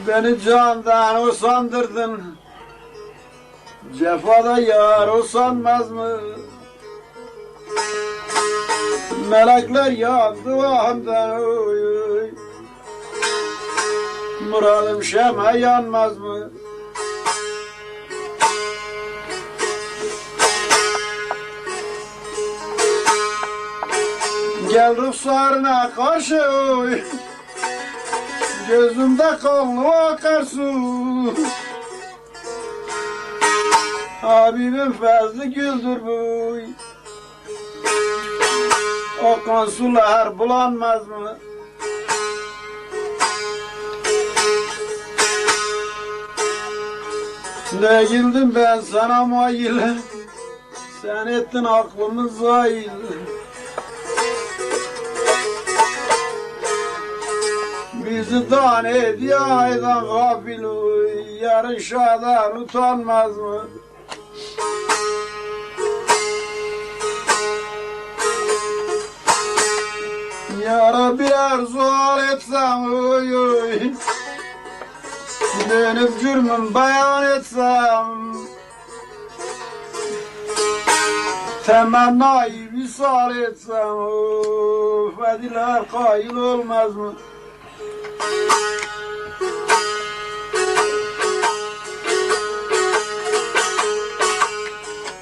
Beni candan usandırdın, cefada yar usanmaz mı? Melekler yandı vahimden, oy oy. Muradım şem'e yanmaz mı? Gel ruhsarına karşı, oy. Gözümde kanlı akar su. Habibim fazlı güldür bu. Akan sular bulanmaz mı? Ne güldüm ben sana mail, sen ettin aklımı zail. Bizi tane diyaydan gafil, yarın şadan utanmaz mı? Ya Rabbi arzu etsem, oy oy. Dönüp cürmüm bayan etsem, temennayı visal etsem, of ediler kail olmaz mı?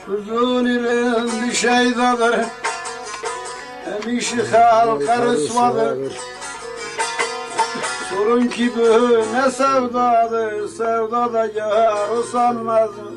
Huzur ile bir şeydadır, hem işi halka rısvadır. Sorun ki bu ne sevdadır, sevdada yar usanmaz mı?